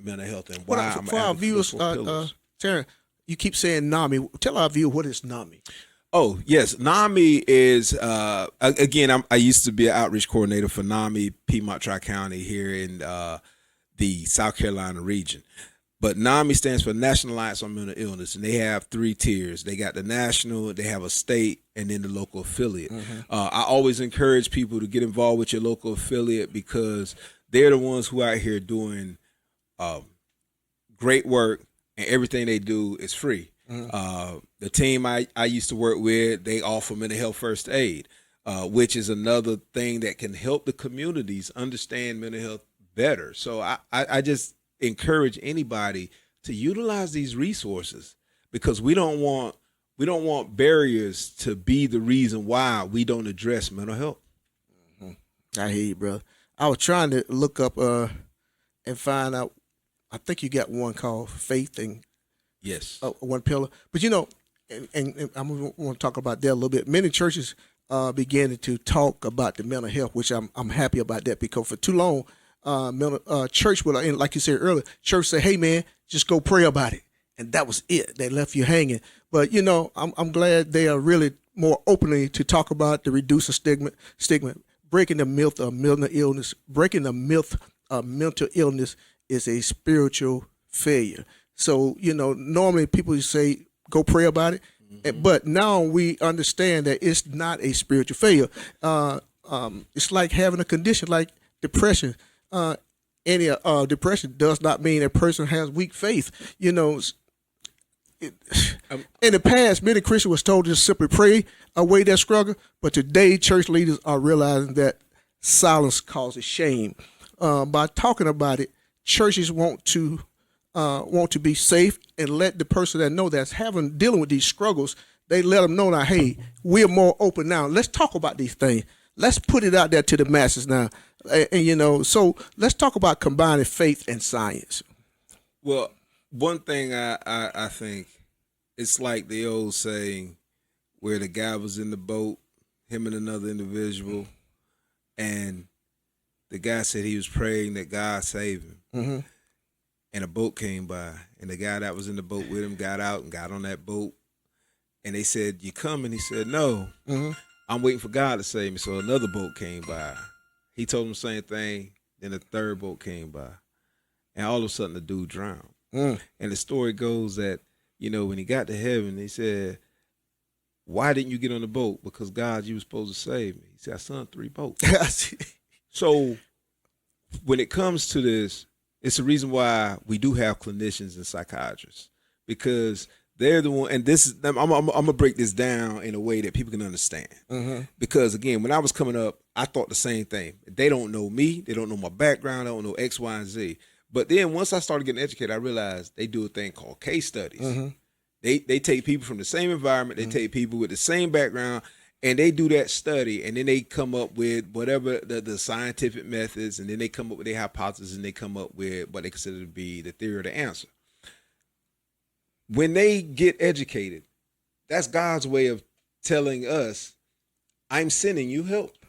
mental health and why I'm For our advocating viewers, for pillars. Terrence, you keep saying NAMI. Tell our viewers what is NAMI. Oh yes, NAMI is again. I used to be an outreach coordinator for NAMI Piedmont Tri-County here in the South Carolina region. But NAMI stands for National Alliance on Mental Illness, and they have 3 tiers. They got the national, they have a state, and then the local affiliate. I always encourage people to get involved with your local affiliate because they're the ones who are out here doing great work, and everything they do is free. The team I used to work with, they offer mental health first aid, which is another thing that can help the communities understand mental health better. So I just encourage anybody to utilize these resources because we don't want barriers to be the reason why we don't address mental health. I hear you, brother. I was trying to look up and find out. I think you got one called Faith and Yes. One Pillar. But and I'm going to talk about that a little bit. Many churches began to talk about the mental health, which I'm happy about that because for too long, church will, and like you said earlier, church say, "Hey man, just go pray about it," and that was it. They left you hanging. But I'm glad they are really more openly to talk about the reducing stigma, breaking the myth of mental illness. Breaking the myth of mental illness is a spiritual failure. So normally people say go pray about it, but now we understand that it's not a spiritual failure. It's like having a condition like depression. Any depression does not mean a person has weak faith. In the past, many Christians was told to just simply pray away their struggle, but today church leaders are realizing that silence causes shame. By talking about it, churches want to be safe and let the person that know that's dealing with these struggles, they let them know now, hey, we're more open now. Let's talk about these things. Let's put it out there to the masses now. And so let's talk about combining faith and science. Well, one thing I think it's like the old saying where the guy was in the boat, him and another individual, and the guy said he was praying that God save him. And a boat came by, and the guy that was in the boat with him got out and got on that boat. And they said, "You coming?" He said, "No, I'm waiting for God to save me." So another boat came by. He told him the same thing. Then a third boat came by. And all of a sudden, the dude drowned. And the story goes that, when he got to heaven, he said, "Why didn't you get on the boat?" "Because God, you were supposed to save me." He said, "I sunk 3 boats." So when it comes to this, it's the reason why we do have clinicians and psychiatrists, because they're the one. And this is, I'm gonna break this down in a way that people can understand. Because again, when I was coming up, I thought the same thing. They don't know me. They don't know my background. They don't know X, Y, and Z. But then once I started getting educated, I realized they do a thing called case studies. They take people from the same environment. They take people with the same background, and they do that study, and then they come up with whatever the scientific methods, and then they come up with their hypothesis, and they come up with what they consider to be the theory of the answer. When they get educated, that's God's way of telling us, "I'm sending you help.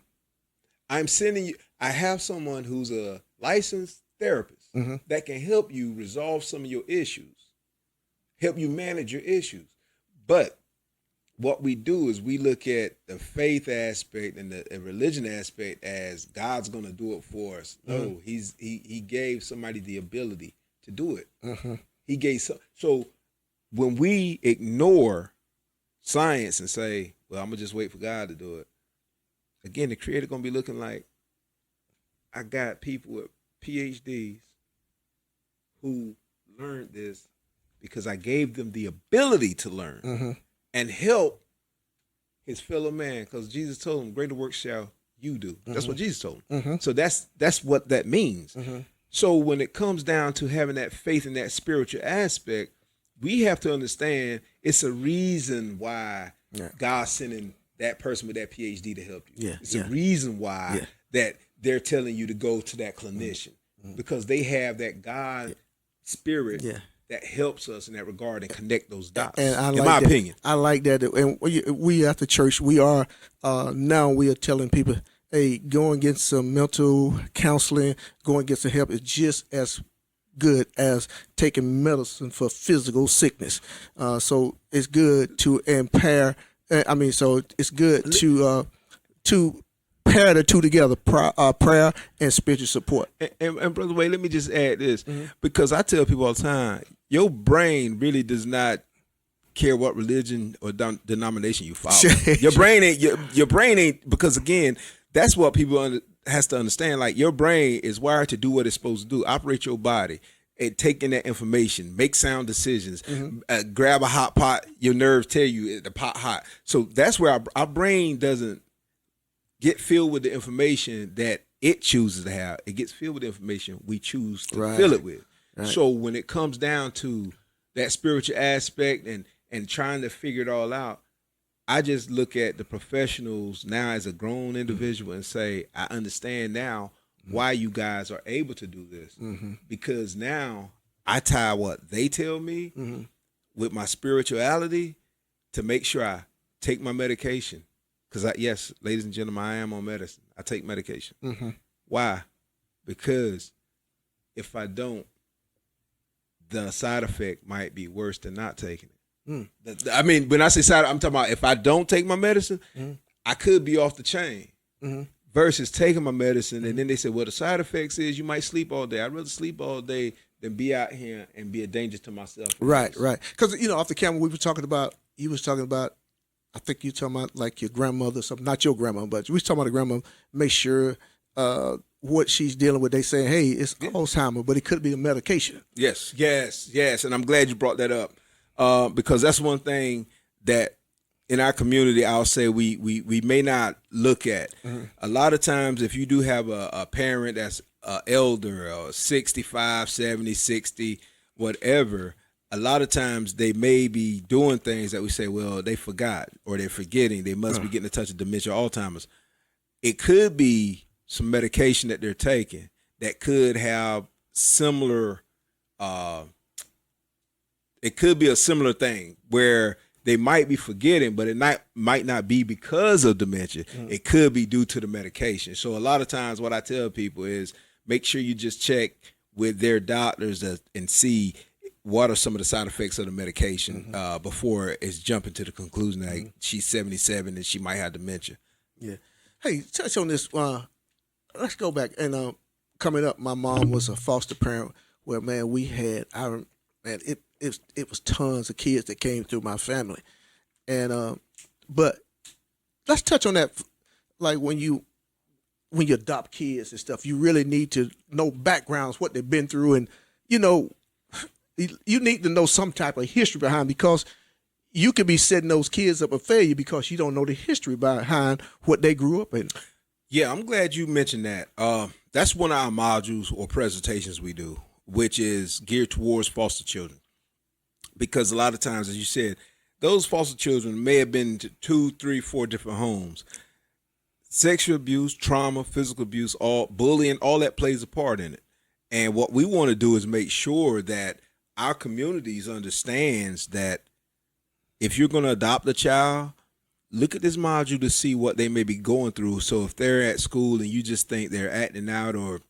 I'm sending you. I have someone who's a licensed therapist that can help you resolve some of your issues, help you manage your issues." But what we do is we look at the faith aspect and the religion aspect as God's going to do it for us. No, he gave somebody the ability to do it. He gave so when we ignore science and say, "Well, I'm gonna just wait for God to do it," again, the Creator gonna be looking like, I got people with PhDs who learned this because I gave them the ability to learn and help his fellow man. Because Jesus told him, "Greater work shall you do." That's what Jesus told him. So that's what that means. So when it comes down to having that faith and that spiritual aspect, we have to understand it's a reason why God's sending that person with that PhD to help you. It's a reason why that they're telling you to go to that clinician because they have that God spirit that helps us in that regard and connect those dots. And in my opinion, I like that. And we at the church, we are telling people, hey, go and get some mental counseling, go and get some help. It's just as good as taking medicine for physical sickness. So it's good to impair. So it's good to pair the two together: prayer and spiritual support. And Brother Wade, let me just add this, because I tell people all the time, your brain really does not care what religion or denomination you follow. Your brain ain't your brain ain't, because again, that's what people has to understand. Like, your brain is wired to do what it's supposed to do: operate your body and take in that information, make sound decisions, grab a hot pot. Your nerves tell you the pot hot. So that's where our brain doesn't get filled with the information that it chooses to have. It gets filled with the information we choose to fill it with. Right. So when it comes down to that spiritual aspect and trying to figure it all out, I just look at the professionals now as a grown individual and say, I understand now why you guys are able to do this. Because now I tie what they tell me with my spirituality to make sure I take my medication. Because, yes, ladies and gentlemen, I am on medicine. I take medication. Why? Because if I don't, the side effect might be worse than not taking it. I mean, when I say side, I'm talking about if I don't take my medicine, I could be off the chain. Versus taking my medicine, and then they say, well, the side effects is you might sleep all day. I'd rather sleep all day than be out here and be a danger to myself. Right. Because, off the camera, you was talking about, I think you talking about like your grandmother or something, not your grandma, but we was talking about the grandmother, make sure what she's dealing with. They saying, hey, it's Alzheimer's, but it could be a medication. Yes. And I'm glad you brought that up, because that's one thing that in our community, I'll say we may not look at. A lot of times, if you do have a parent that's elder or 65, 70, 60, whatever, a lot of times they may be doing things that we say, well, they forgot or they're forgetting. They must be getting in touch with dementia, Alzheimer's. It could be some medication that they're taking that could have similar, it could be a similar thing where they might be forgetting, but it might not be because of dementia. It could be due to the medication. So a lot of times what I tell people is make sure you just check with their doctors and see what are some of the side effects of the medication before it's jumping to the conclusion that she's 77 and she might have dementia. Yeah. Hey, touch on this. Let's go back. And coming up, my mom was a foster parent where, man, we had it was tons of kids that came through my family. And but let's touch on that. Like when you adopt kids and stuff, you really need to know backgrounds, what they've been through, and you need to know some type of history behind, because you could be setting those kids up for failure because you don't know the history behind what they grew up in. Yeah, I'm glad you mentioned that. That's one of our modules or presentations we do, which is geared towards foster children. Because a lot of times, as you said, those foster children may have been to 2, 3, 4 different homes. Sexual abuse, trauma, physical abuse, all bullying, all that plays a part in it. And what we want to do is make sure that our communities understands that if you're going to adopt a child, look at this module to see what they may be going through. So if they're at school and you just think they're acting out or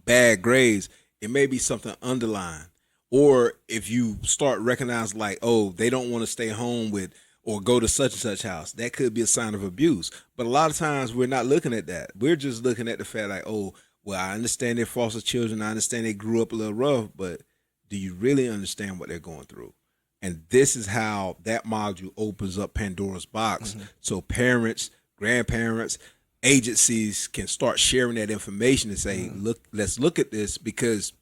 bad grades, it may be something underlying. Or if you start recognizing like, oh, they don't want to stay home with or go to such and such house, that could be a sign of abuse. But a lot of times we're not looking at that. We're just looking at the fact like, oh, well, I understand they're foster children. I understand they grew up a little rough, but do you really understand what they're going through? And this is how that module opens up Pandora's box. So parents, grandparents, agencies can start sharing that information and say, look, let's look at this because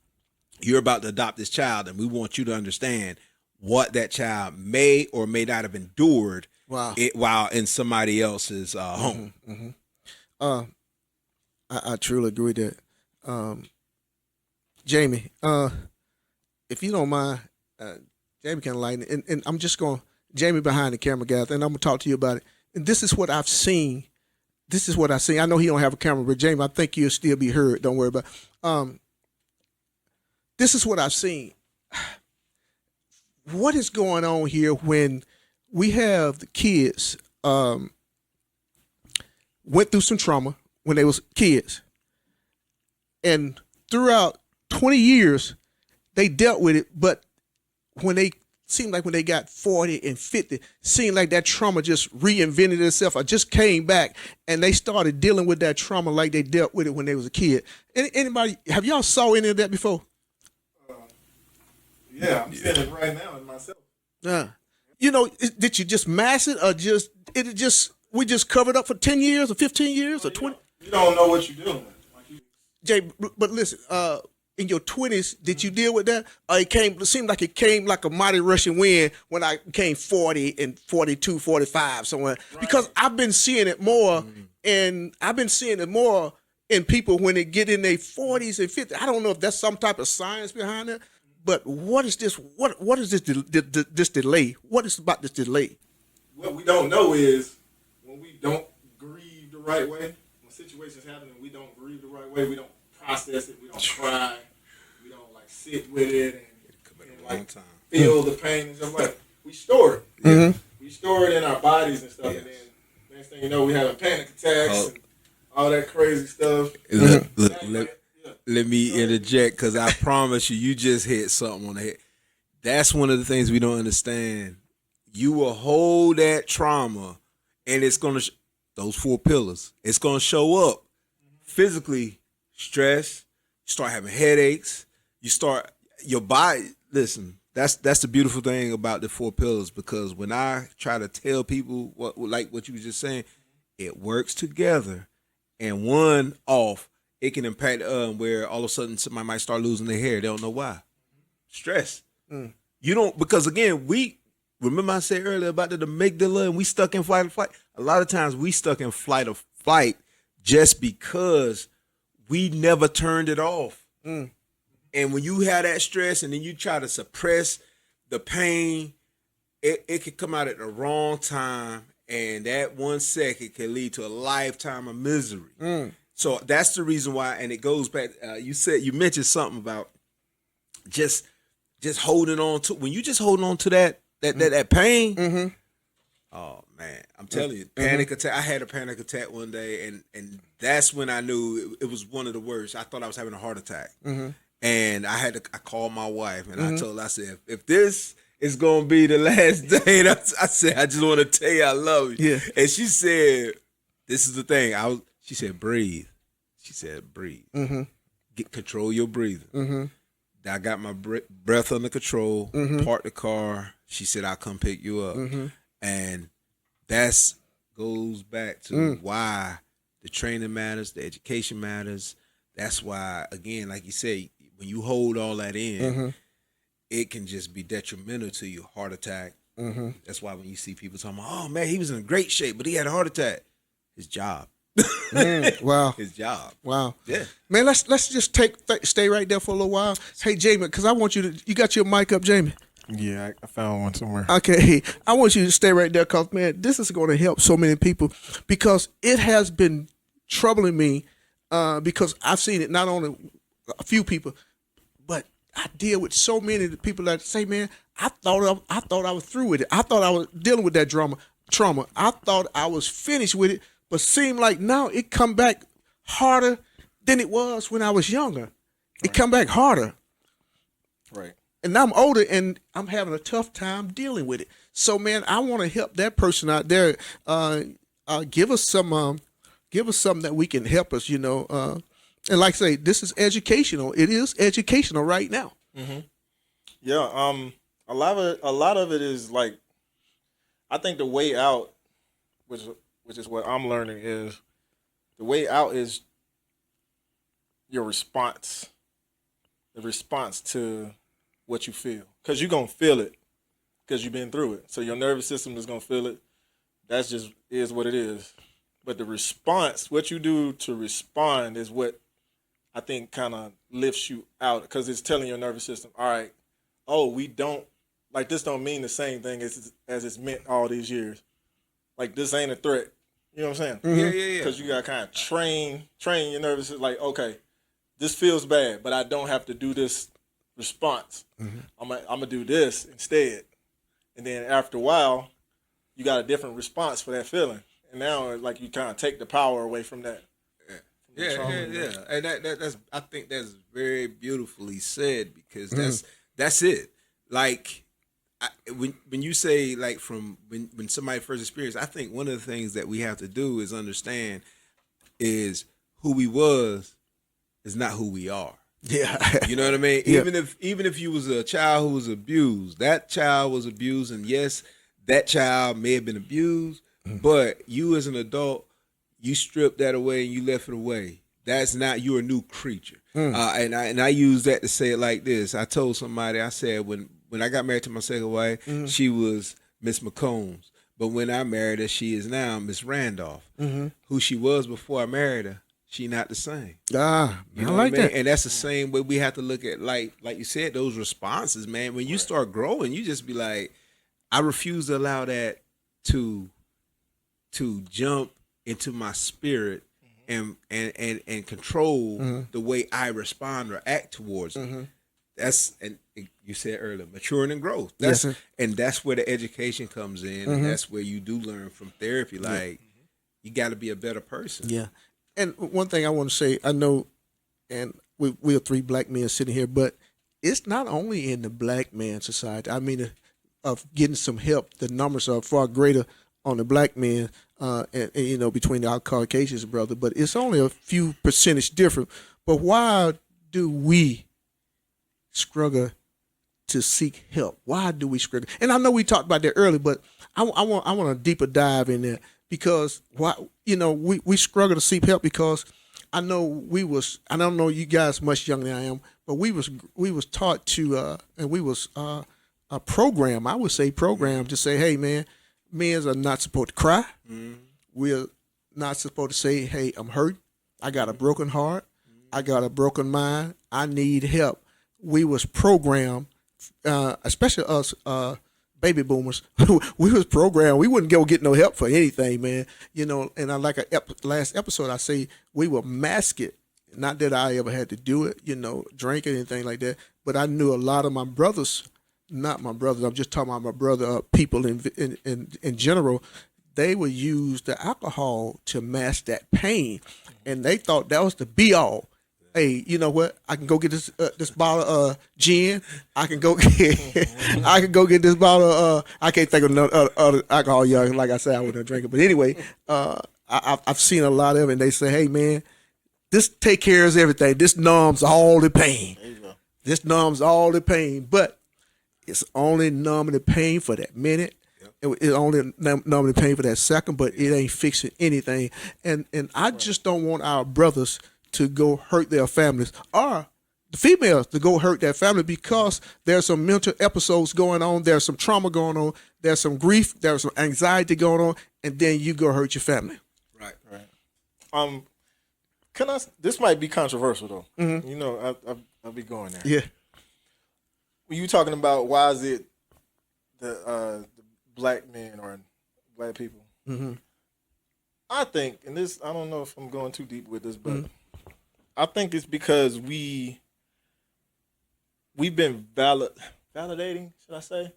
you're about to adopt this child and we want you to understand what that child may or may not have endured while in somebody else's home. I truly agree that. Jamie, if you don't mind, Jamie can enlighten, and I'm just going, Jamie behind the camera, guys, and I'm going to talk to you about it. And this is what I've seen. This is what I've seen. I know he don't have a camera, but Jamie, I think you'll still be heard. Don't worry about it. This is what I've seen. What is going on here when we have the kids went through some trauma when they was kids, and throughout 20 years, they dealt with it, but when they seemed like when they got 40 and 50, seemed like that trauma just reinvented itself or just came back, and they started dealing with that trauma like they dealt with it when they was a kid. Anybody, have y'all saw any of that before? Yeah, I'm seeing it right now in myself. Did you just mask it, or we just covered up for 10 years or 15 years or 20? You don't know what you're doing. Jay, but listen, in your 20s, did you deal with that? Or it seemed like it came like a mighty rushing wind when I became 40 and 42, 45 somewhere. Right. Because I've been seeing it more, and I've been seeing it more in people when they get in their 40s and 50s. I don't know if that's some type of science behind it, but what is this? What is this this delay? What is about this delay? What we don't know is when we don't grieve the right way, when situations happen and we don't grieve the right way, we don't process it, we don't cry, we don't like sit with it and like feel the pain and stuff. Like we store it. Mm-hmm. We store it in our bodies and stuff, and then next thing you know, we having panic attacks and all that crazy stuff. Let me interject, because I promise you just hit something on the head. That's one of the things we don't understand. You will hold that trauma, and it's going to, those 4 pillars, it's going to show up physically. Stress, you start having headaches, you start, your body, listen, that's the beautiful thing about the 4 pillars, because when I try to tell people what you were just saying, it works together, and one off, it can impact where all of a sudden somebody might start losing their hair. They don't know why. Stress. You don't, because again, remember I said earlier about the amygdala, and we stuck in flight or flight. A lot of times we stuck in flight or fight just because we never turned it off. And when you have that stress and then you try to suppress the pain, it could come out at the wrong time, and that 1 second can lead to a lifetime of misery. So that's the reason why, and it goes back, you mentioned something about just holding on to, when you just holding on to that pain, oh man, I'm telling you, panic attack. I had a panic attack one day, and that's when I knew it was one of the worst. I thought I was having a heart attack, and I called my wife, and I told her, I said, if this is gonna be the last day, I said, I just want to tell you I love you. Yeah. And she said, this is the thing. She said, breathe. She said, breathe. Control your breathing. I got my breath under control. Parked the car. She said, I'll come pick you up. And that goes back to why the training matters, the education matters. That's why, again, like you say, when you hold all that in, it can just be detrimental to your heart attack. That's why when you see people talking about, oh man, he was in great shape, but he had a heart attack. His job. Wow. His job. Wow. Yeah. Man, let's just stay right there for a little while. Hey, Jamie, because I want you got your mic up, Jamie? Yeah, I found one somewhere. Okay, I want you to stay right there, because, man, this is going to help so many people, because it has been troubling me, because I've seen it not only a few people, but I deal with so many people that say, man, I thought I was through with it. I thought I was dealing with that trauma. I thought I was finished with it, but seemed like now it come back harder than it was when I was younger. It come back harder. Right. And now I'm older, and I'm having a tough time dealing with it. So, man, I want to help that person out there. Give us something that we can help us. And like I say, this is educational. It is educational right now. Yeah. A lot of it is like, I think the way out, which is what I'm learning, is the way out is your response. The response to what you feel, because you're going to feel it because you've been through it. So your nervous system is going to feel it. That's just is what it is. But the response, what you do to respond, is what I think kind of lifts you out, because it's telling your nervous system, all right, we don't, like, this don't mean the same thing as it's meant all these years. Like, this ain't a threat. You know what I'm saying? Yeah. Because you got to kind of train your nervous system, like, okay, this feels bad, but I don't have to do this response. I'm gonna do this instead, and then after a while, you got a different response for that feeling, and now like you kind of take the power away from that Yeah. And that's I think that's very beautifully said because that's it. Like when you say like from when somebody first experienced, I think one of the things that we have to do is understand is who we was is not who we are. Yeah. You know what I mean? Yeah. Even if you was a child who was abused, that child was abused, and yes, that child may have been abused, but you as an adult, you stripped that away and you left it away. That's not you're a new creature. And I use that to say it like this. I told somebody, I said when I got married to my second wife, she was Miss McCombs, but when I married her, she is now Miss Randolph. Who she was before I married her, she not the same. You I like what I mean? that. And that's the same way we have to look at like you said, those responses, man. When you start growing, you just be like, I refuse to allow that to jump into my spirit and control the way I respond or act towards it. That's and you said earlier, maturing and growth. Yes, sir. And that's where the education comes in, and that's where you do learn from therapy. Like you got to be a better person. Yeah. And one thing I want to say, I know, and we are three black men sitting here, but it's not only in the black man society. I mean, of getting some help, the numbers are far greater on the black men, and you know, between our Caucasians, brother. But it's only a few percentage different. But why do we struggle to seek help? Why do we struggle? And I know we talked about that earlier, but I want a deeper dive in there because why we struggle to seek help because I know I don't know you guys much younger than I am, but we was taught to and we was a program, I would say program to say, hey man, men are not supposed to cry. We're not supposed to say, hey, I'm hurt. I got a broken heart. I got a broken mind. I need help. We was programmed, especially us baby boomers. We was programmed. We wouldn't go get no help for anything, man. You know, and I like last episode, I say we will mask it. Not that I ever had to do it, drink or anything like that. But I knew a lot of my brothers, not my brothers, I'm just talking about my brother, people in general, they would use the alcohol to mask that pain. And they thought that was the be all. Hey, you know what? I can go get this bottle of gin. I can go get this bottle of I can't think of no other alcohol. Yeah, like I said, I wouldn't drink it. But anyway, I've seen a lot of it. And they say, hey man, this take care of everything. This numbs all the pain. There you go. This numbs all the pain, but it's only numbing the pain for that minute. It's only numbing the pain for that second, but it ain't fixing anything. And I just don't want our brothers to go hurt their families or the females to go hurt their family because there's some mental episodes going on. There's some trauma going on. There's some grief. There's some anxiety going on. And then you go hurt your family. Right. This might be controversial though. You know, I'll be going there. Yeah. When you talking about why is it the black men or black people? I think, and this, I don't know if I'm going too deep with this, but I think it's because we've been validating, should I say,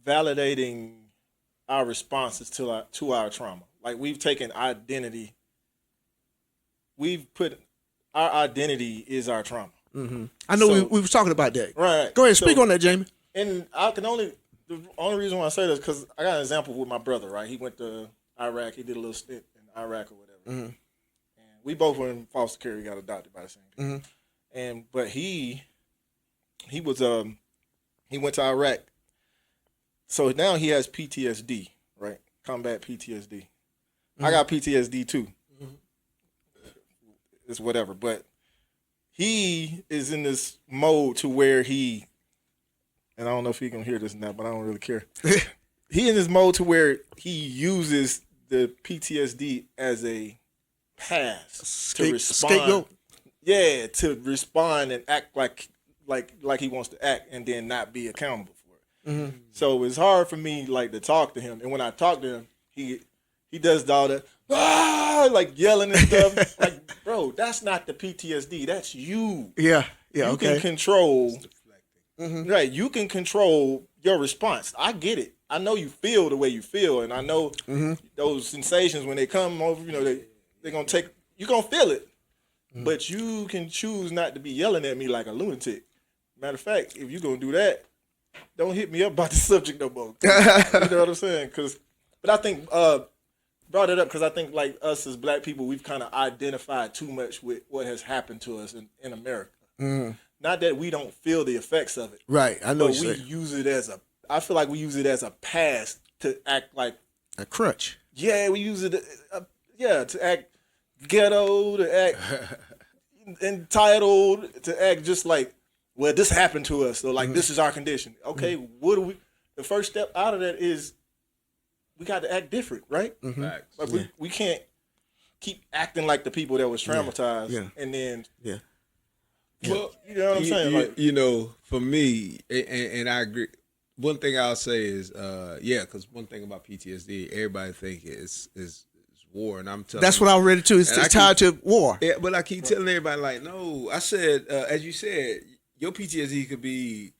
validating our responses to our trauma. Like we've taken identity. We've put our identity is our trauma. I know we were talking about that. Right. Go ahead, speak on that, Jamie. And the only reason why I say this is because I got an example with my brother. Right, he went to Iraq. He did a little stint in Iraq or whatever. And we both were in foster care. We got adopted by the same people. But he went to Iraq. So now he has PTSD, right? Combat PTSD. I got PTSD too. It's whatever, but he is in this mode to where and I don't know if he can hear this now, but I don't really care. He in this mode to where he uses the PTSD as a pass to respond. Scapegoat. Yeah, to respond and act like he wants to act, and then not be accountable for it. So it's hard for me to talk to him, and when I talk to him, he does all that like yelling and stuff. Like, bro, that's not the PTSD. That's you. Yeah. You can control. Right, you can control your response. I get it. I know you feel the way you feel, and I know those sensations when they come over. They're gonna take. You're gonna feel it. but you can choose not to be yelling at me like a lunatic. Matter of fact, if you're gonna do that, don't hit me up about the subject no more. You know what I'm saying? But I think brought it up because I think like us as black people, we've kind of identified too much with what has happened to us in America. Not that we don't feel the effects of it, Right. I know. but we use it as I feel like we use it as a pass to act like a crutch. Yeah, we use it. To act ghetto, to act entitled, to act just like, well, this happened to us, so like this is our condition. Okay, what do we? The first step out of that is we got to act different, right? Facts. Like we can't keep acting like the people that was traumatized, and then well, you know what I'm saying? Like, you know, for me, and I agree. One thing I'll say is, because one thing about PTSD, everybody think is war, and I'm telling That's you, what I read it too. It's tied to war. Yeah, but I keep telling everybody, like, no. I said, as you said, your PTSD could be,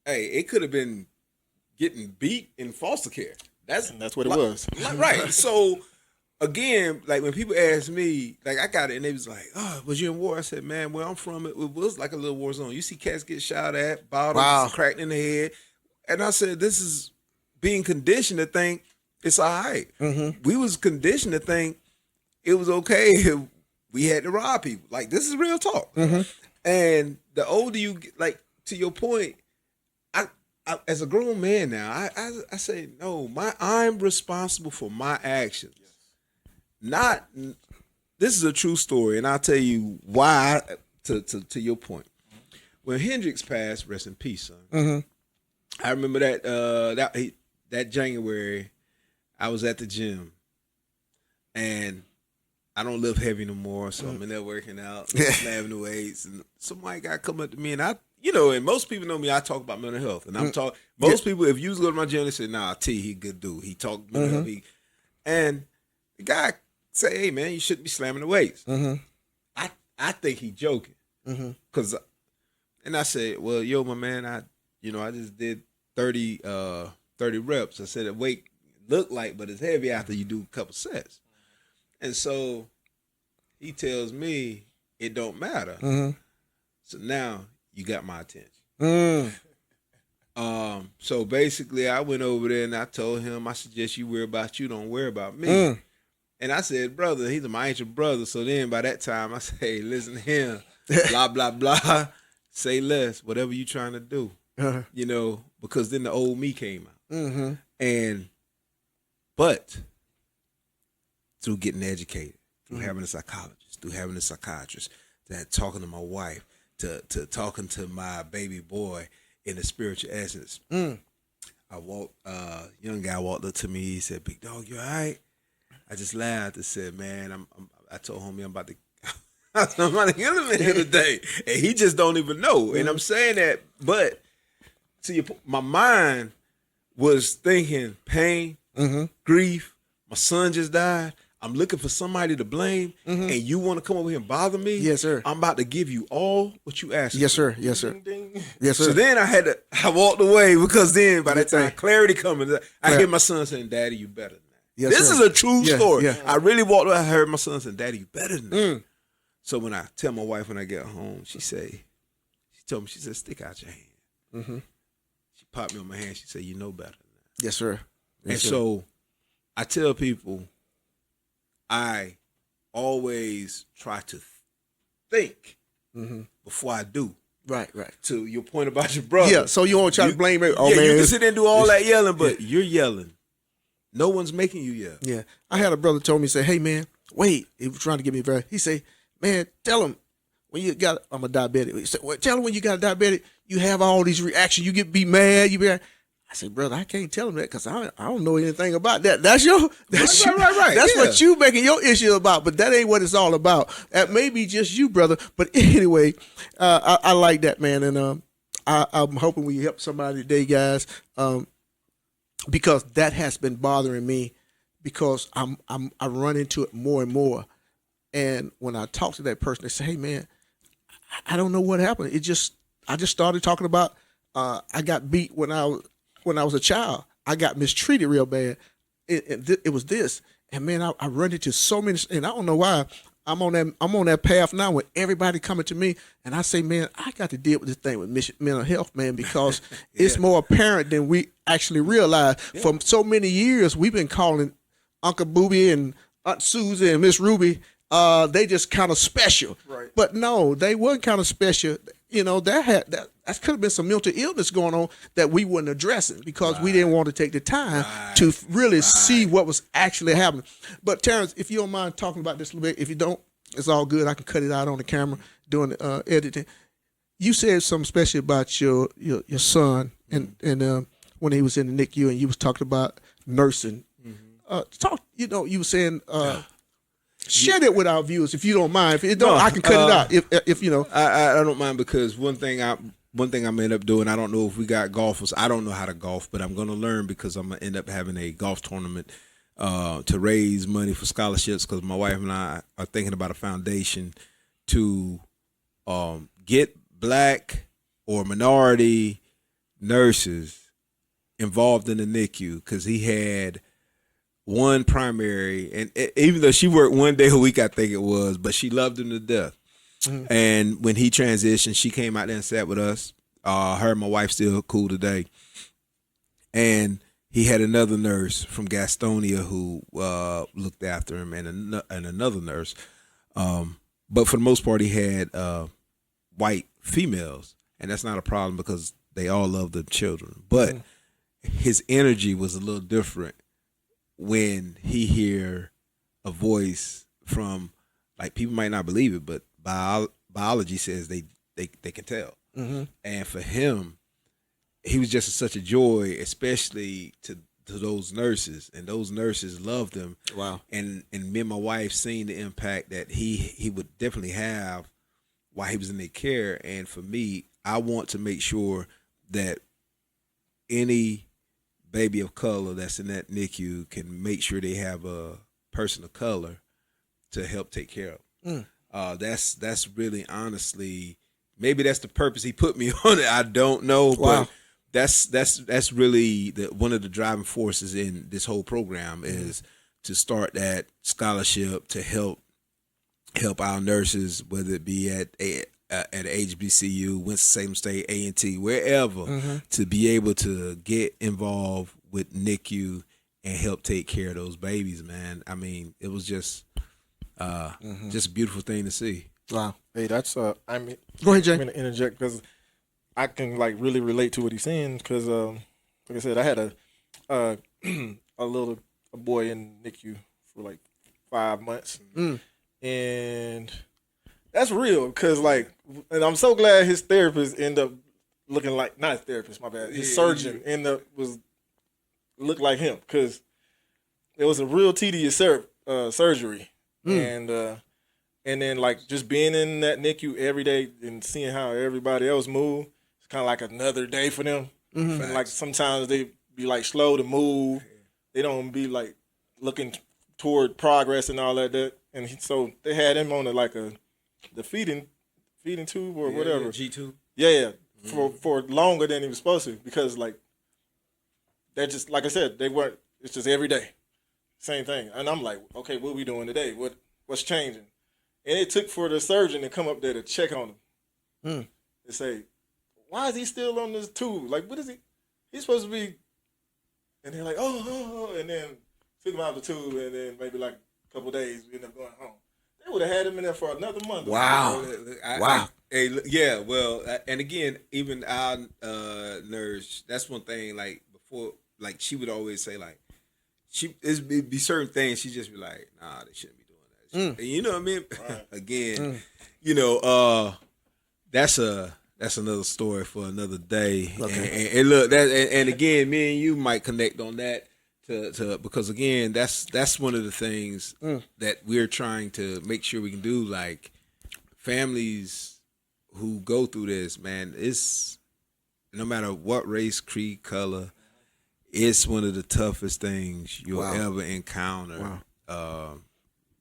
it could have been getting beat in foster care. That's what it was. Right. So, again, like when people ask me, like I got it, and they was like, "Oh, was you in war?" I said, "Man, where I'm from, it was like a little war zone. You see cats get shot at, bottles cracked in the head." And I said, this is being conditioned to think it's all right. We was conditioned to think it was okay if we had to rob people. Like, this is real talk. And the older you get, like, to your point, I as a grown man now, I say, no, I'm responsible for my actions. This is a true story, and I'll tell you why, to your point. When Hendrix passed, rest in peace, son. I remember that January, I was at the gym, and I don't lift heavy no more, so I'm in there working out, slamming the weights, and somebody got come up to me, and and most people know me, I talk about mental health, and I'm talking, most people, if you go to my gym, they say, nah, T, he good dude, he talk mental health, and the guy say, hey, man, you shouldn't be slamming the weights. I think he joking, because, and I said, well, yo, my man, I just did 30 reps. I said the weight looked like, but it's heavy after you do a couple sets. And so he tells me it don't matter. So now you got my attention. So basically I went over there and I told him, I suggest you worry about you, don't worry about me. And I said, brother, he's my ancient brother. So then by that time I say, hey, listen to him, blah, blah, blah. Say less, whatever you trying to do. Because then the old me came out. But through getting educated, through having a psychologist, through having a psychiatrist, that talking to my wife, to talking to my baby boy in the spiritual essence. Young guy walked up to me, he said, big dog, you all right? I just laughed and said, man, I told homie I'm about to kill him in here today. And he just don't even know. And I'm saying that, but my mind was thinking pain, grief. My son just died. I'm looking for somebody to blame, and you want to come over here and bother me? Yes, sir. I'm about to give you all what you asked for. Yes, sir. Yes, sir. ding, ding. Yes, sir. So then I walked away because then by that time clarity coming, I hear my son saying, "Daddy, you better than that." Yes, this sir. is a true story. Yeah. I really walked away. I heard my son say, "Daddy, you better than that." So when I tell my wife when I get home, she told me, she said, "Stick out your hand." She popped me on my hand. She said, "You know better than that." Yes, sir. Yes, And sir. so I tell people, I always try to think before I do. Right. To your point about your brother. Yeah, so you won't try to blame it. Oh, yeah, man. you can sit there and do all that yelling, but you're yelling. No one's making you yell. Yeah. I had a brother told me, say, hey, man, wait. He was trying to get me very. He say, man, tell him when you got, I'm a diabetic. He said, well, tell him when you got a diabetic, you have all these reactions. You be mad. I said, brother, I can't tell him that because I don't know anything about that. That's right. That's what you making your issue about, but that ain't what it's all about. That may be just you, brother. But anyway, I like that, man, and I'm hoping we help somebody today, guys, because that has been bothering me because I run into it more and more, and when I talk to that person, they say, hey, man, I don't know what happened. I just started talking about I got beat when I was a child. I got mistreated real bad. It was this. And man, I run into so many, and I don't know why. I'm on that path now with everybody coming to me, and I say, man, I got to deal with this thing with mental health, man, because it's more apparent than we actually realize. For so many years, we've been calling Uncle Booby and Aunt Susie and Miss Ruby, they just kind of special. Right. But no, they weren't kind of special. You know, that could have been some mental illness going on that we weren't addressing because we didn't want to take the time to really see what was actually happening. But Terrence, if you don't mind talking about this a little bit, if you don't, it's all good. I can cut it out on the camera doing the editing. You said something special about your son and when he was in the NICU, and you was talking about nursing. You were saying. Share it with our viewers if you don't mind. If you don't, I can cut it out. If you know, I don't mind because one thing I end up doing. I don't know if we got golfers. I don't know how to golf, but I'm going to learn because I'm going to end up having a golf tournament to raise money for scholarships. Because my wife and I are thinking about a foundation to get Black or minority nurses involved in the NICU because he had one primary, and even though she worked one day a week, I think it was, but she loved him to death. Mm-hmm. And when he transitioned, she came out there and sat with us. Her and my wife still cool today. And he had another nurse from Gastonia who looked after him, and another nurse. But for the most part, he had white females, and that's not a problem because they all love the children. But his energy was a little different when he hear a voice from, like, people might not believe it, but biology says they can tell. Mm-hmm. And for him, he was just such a joy, especially to those nurses, and those nurses loved him. Wow. And me and my wife seen the impact that he would definitely have while he was in their care. And for me, I want to make sure that any baby of color that's in that NICU can make sure they have a person of color to help take care of. That's really, honestly, maybe that's the purpose he put me on it. I don't know, wow. But that's really one of the driving forces in this whole program is to start that scholarship to help our nurses, whether it be at HBCU, Winston-Salem State, A&T, wherever, to be able to get involved with NICU and help take care of those babies, man. I mean, it was just a beautiful thing to see. Wow. Hey, that's go ahead, Jay. I'm gonna interject because I can really relate to what he's saying because, like I said, I had a boy in NICU for like 5 months, and that's real because and I'm so glad his therapist ended up looking like, not his therapist, my bad, his surgeon looked like him because it was a real tedious surgery, and then just being in that NICU every day and seeing how everybody else move, it's kind of like another day for them. Mm-hmm. And sometimes they be slow to move, they don't be looking toward progress and all that. And so they had him on the feeding tube or whatever. G tube. Yeah. For longer than he was supposed to because they're just, like I said, they weren't. It's just every day, same thing. And I'm like, okay, what are we doing today? What's changing? And it took for the surgeon to come up there to check on him and say, why is he still on this tube? What is he? He's supposed to be. And they're like, oh, and then took him out the tube, and then maybe a couple of days we ended up going home. They would have had him in there for another month. Wow. Wow. Yeah, well, and again, even our nurse, that's one thing, before, she would always say, it'd be certain things, she'd just be like, nah, they shouldn't be doing that. And you know what I mean? Right. Again, that's another story for another day. Okay. And look, and again, me and you might connect on that to because again, that's one of the things that we're trying to make sure we can do. Families who go through this, man, it's no matter what race, creed, color, it's one of the toughest things you'll ever encounter. Wow.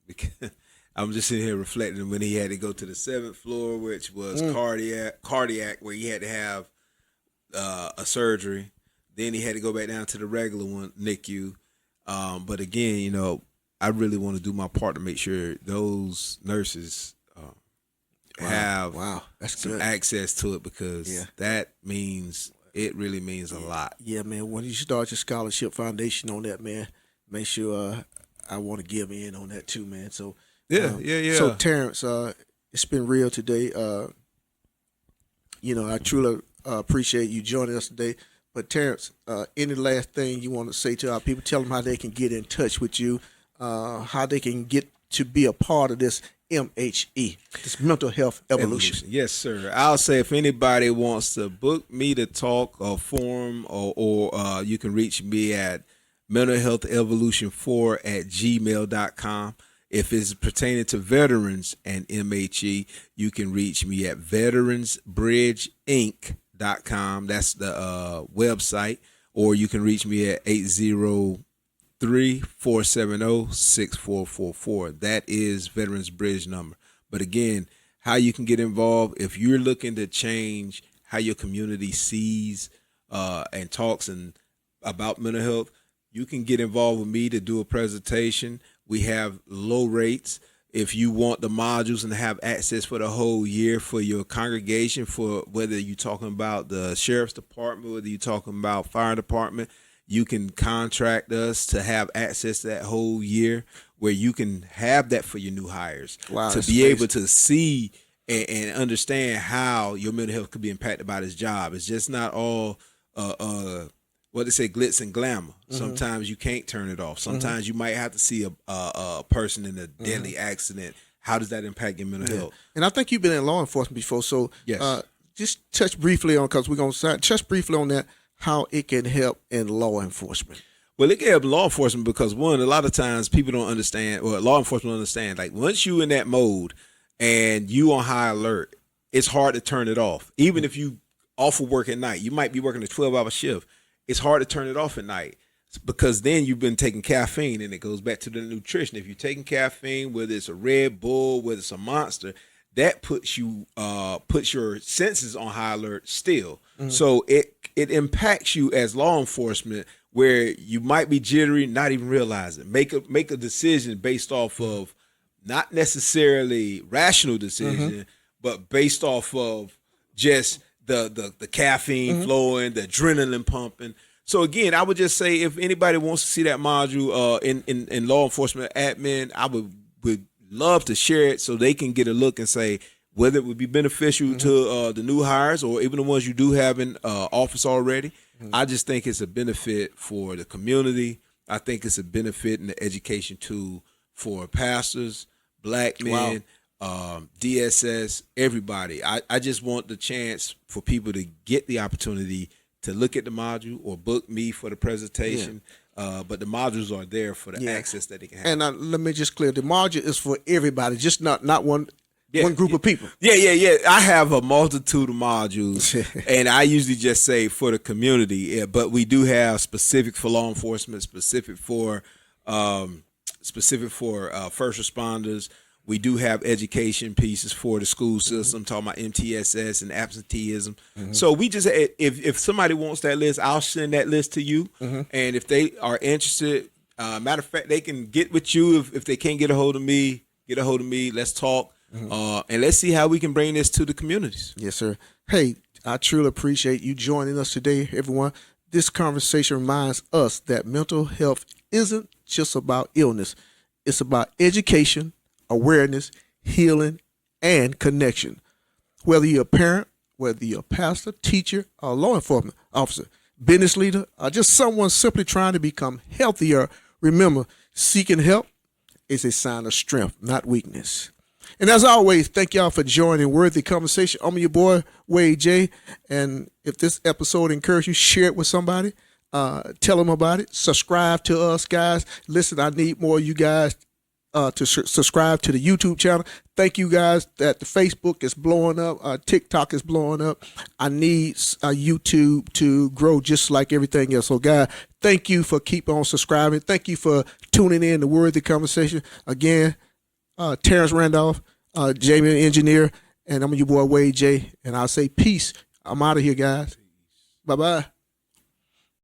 Because I'm just sitting here reflecting when he had to go to the 7th floor, which was cardiac, where he had to have a surgery. Then he had to go back down to the regular one, NICU. But again, I really want to do my part to make sure those nurses have that's some good. access to it, because that means it really means a lot. Yeah, man. When you start your scholarship foundation on that, man, make sure I want to give in on that too, man. So Yeah. So Terrence, it's been real today. I truly appreciate you joining us today. But Terrence, any last thing you want to say to our people? Tell them how they can get in touch with you, how they can get to be a part of this MHE, this mental health evolution. Yes, sir. I'll say if anybody wants to book me to talk or forum, or you can reach me at mentalhealthevolution4@gmail.com. If it's pertaining to veterans and MHE, you can reach me at veteransbridgeinc.com. That's the website. Or you can reach me at 803-470-6444. That is Veterans Bridge number. But again, how you can get involved, if you're looking to change how your community sees and talks about mental health, you can get involved with me to do a presentation. We have low rates. If you want the modules and have access for the whole year for your congregation, for whether you're talking about the sheriff's department, whether you're talking about fire department, you can contract us to have access to that whole year, where you can have that for your new hires, to be able to see and understand how your mental health could be impacted by this job. It's just not all what they say, glitz and glamour. Sometimes you can't turn it off. Sometimes you might have to see a person in a deadly accident. How does that impact your mental health? And I think you've been in law enforcement before, so Yes. Just touch briefly on, because we're going to touch briefly on that, how it can help in law enforcement. Well, it can help law enforcement because, one, a lot of times people don't understand, or law enforcement don't understand, like once you in that mode and you on high alert, it's hard to turn it off. Even if you off of work at night, you might be working a 12-hour shift. It's hard to turn it off at night, because then you've been taking caffeine, and it goes back to the nutrition. If you're taking caffeine, whether it's a Red Bull, whether it's a Monster, that puts your senses on high alert still. So it impacts you as law enforcement, where you might be jittery, not even realize it. Make a decision based off of not necessarily rational decision, but based off of just the caffeine flowing, the adrenaline pumping. So again, I would just say, if anybody wants to see that module in law enforcement admin, I would love to share it so they can get a look and say whether it would be beneficial to the new hires or even the ones you do have in office already. I just think it's a benefit for the community. I think it's a benefit in the education tool for pastors, black men, DSS, everybody. I just want the chance for people to get the opportunity to look at the module or book me for the presentation. But the modules are there for the access that they can have. And let me just clear, the module is for everybody, just not one group of people. Yeah. I have a multitude of modules, and I usually just say for the community. Yeah, but we do have specific for law enforcement, specific for first responders. We do have education pieces for the school system, talking about MTSS and absenteeism. So we just, if somebody wants that list, I'll send that list to you. And if they are interested, matter of fact, they can get with you. If they can't get a hold of me, Let's talk. And let's see how we can bring this to the communities. Yes, sir. Hey, I truly appreciate you joining us today, everyone. This conversation reminds us that mental health isn't just about illness. It's about education, awareness, healing, and connection. Whether you're a parent, whether you're a pastor, teacher, or law enforcement officer, business leader, or just someone simply trying to become healthier, remember, seeking help is a sign of strength, not weakness. And as always, thank y'all for joining Worthy Conversation. I'm your boy, Wade J. And if this episode encouraged you, share it with somebody. Tell them about it. Subscribe to us, guys. Listen, I need more of you guys to subscribe to the YouTube channel. Thank you guys that the Facebook is blowing up. TikTok is blowing up. I need YouTube to grow just like everything else. So guys, thank you for keep on subscribing. Thank you for tuning in to Worthy Conversation. Again, Terrence Randolph, Jamie Engineer, and I'm your boy Wade J. And I'll say peace. I'm out of here, guys. Bye-bye.